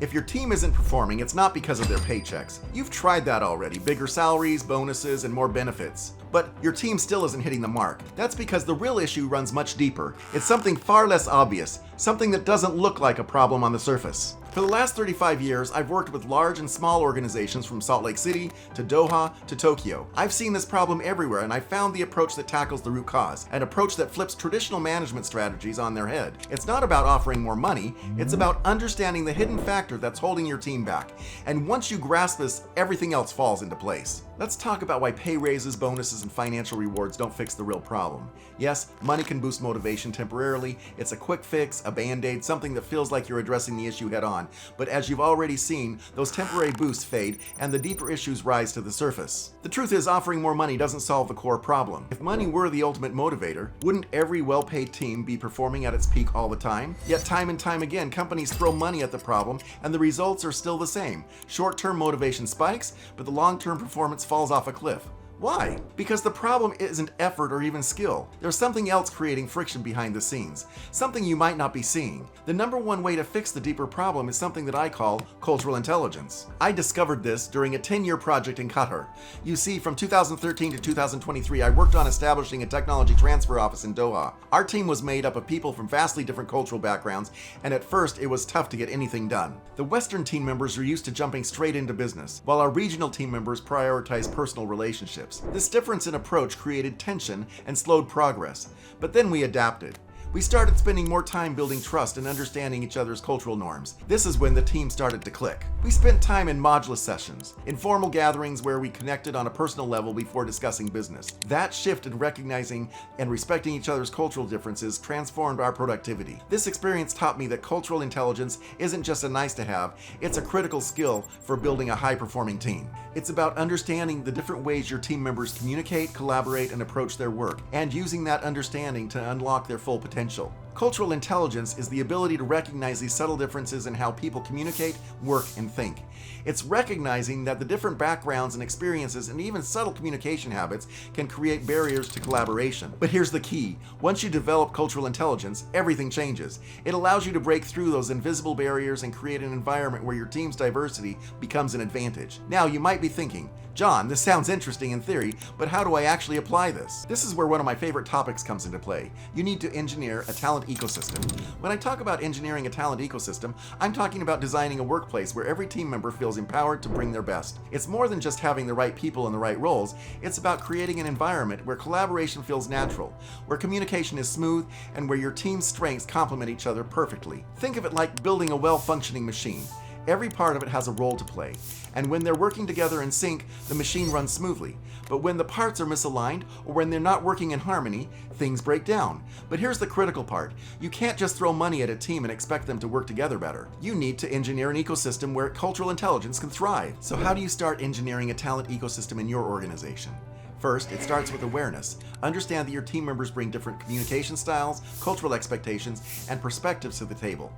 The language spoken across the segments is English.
If your team isn't performing, it's not because of their paychecks. You've tried that already, bigger salaries, bonuses, and more benefits. But your team still isn't hitting the mark. That's because the real issue runs much deeper. It's something far less obvious, something that doesn't look like a problem on the surface. For the last 35 years, I've worked with large and small organizations from Salt Lake City to Doha to Tokyo. I've seen this problem everywhere, and I found the approach that tackles the root cause, an approach that flips traditional management strategies on their head. It's not about offering more money, it's about understanding the hidden factor that's holding your team back. And once you grasp this, everything else falls into place. Let's talk about why pay raises, bonuses, and financial rewards don't fix the real problem. Yes, money can boost motivation temporarily. It's a quick fix, a band-aid, something that feels like you're addressing the issue head on. But as you've already seen, those temporary boosts fade and the deeper issues rise to the surface. The truth is, offering more money doesn't solve the core problem. If money were the ultimate motivator, wouldn't every well-paid team be performing at its peak all the time? Yet time and time again, companies throw money at the problem and the results are still the same. Short-term motivation spikes, but the long-term performance falls off a cliff. Why? Because the problem isn't effort or even skill. There's something else creating friction behind the scenes, something you might not be seeing. The number one way to fix the deeper problem is something that I call cultural intelligence. I discovered this during a 10-year project in Qatar. You see, from 2013 to 2023, I worked on establishing a technology transfer office in Doha. Our team was made up of people from vastly different cultural backgrounds, and at first it was tough to get anything done. The Western team members are used to jumping straight into business, while our regional team members prioritize personal relationships. This difference in approach created tension and slowed progress, but then we adapted. We started spending more time building trust and understanding each other's cultural norms. This is when the team started to click. We spent time in modulus sessions, informal gatherings where we connected on a personal level before discussing business. That shift in recognizing and respecting each other's cultural differences transformed our productivity. This experience taught me that cultural intelligence isn't just a nice to have, it's a critical skill for building a high-performing team. It's about understanding the different ways your team members communicate, collaborate, and approach their work, and using that understanding to unlock their full potential. Cultural intelligence is the ability to recognize these subtle differences in how people communicate, work, and think. It's recognizing that the different backgrounds and experiences and even subtle communication habits can create barriers to collaboration. But here's the key. Once you develop cultural intelligence, everything changes. It allows you to break through those invisible barriers and create an environment where your team's diversity becomes an advantage. Now, you might be thinking, John, this sounds interesting in theory, but how do I actually apply this? This is where one of my favorite topics comes into play. You need to engineer a talent ecosystem. When I talk about engineering a talent ecosystem, I'm talking about designing a workplace where every team member feels empowered to bring their best. It's more than just having the right people in the right roles. It's about creating an environment where collaboration feels natural, where communication is smooth, and where your team's strengths complement each other perfectly. Think of it like building a well-functioning machine. Every part of it has a role to play, and when they're working together in sync, the machine runs smoothly. But when the parts are misaligned, or when they're not working in harmony, things break down. But here's the critical part. You can't just throw money at a team and expect them to work together better. You need to engineer an ecosystem where cultural intelligence can thrive. So how do you start engineering a talent ecosystem in your organization? First, it starts with awareness. Understand that your team members bring different communication styles, cultural expectations, and perspectives to the table.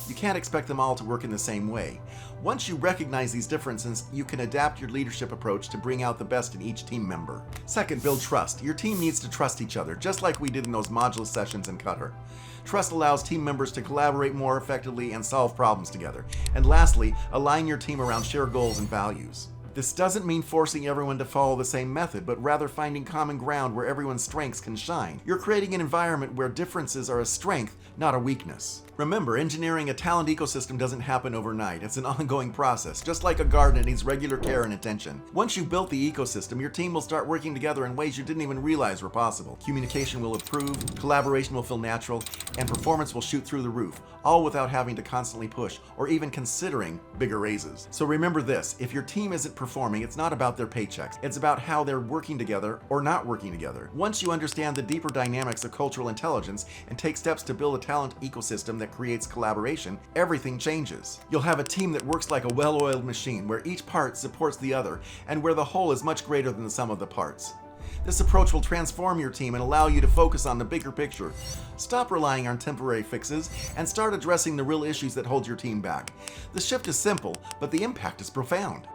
You can't expect them all to work in the same way. Once you recognize these differences, you can adapt your leadership approach to bring out the best in each team member. Second, build trust. Your team needs to trust each other, just like we did in those modulus sessions in Qatar. Trust allows team members to collaborate more effectively and solve problems together. And lastly, align your team around shared goals and values. This doesn't mean forcing everyone to follow the same method, but rather finding common ground where everyone's strengths can shine. You're creating an environment where differences are a strength, not a weakness. Remember, engineering a talent ecosystem doesn't happen overnight. It's an ongoing process. Just like a garden, it needs regular care and attention. Once you've built the ecosystem, your team will start working together in ways you didn't even realize were possible. Communication will improve, collaboration will feel natural, and performance will shoot through the roof, all without having to constantly push or even considering bigger raises. So remember this, if your team isn't performing, it's not about their paychecks. It's about how they're working together or not working together. Once you understand the deeper dynamics of cultural intelligence and take steps to build a talent ecosystem that creates collaboration, everything changes. You'll have a team that works like a well-oiled machine, where each part supports the other, and where the whole is much greater than the sum of the parts. This approach will transform your team and allow you to focus on the bigger picture. Stop relying on temporary fixes and start addressing the real issues that hold your team back. The shift is simple, but the impact is profound.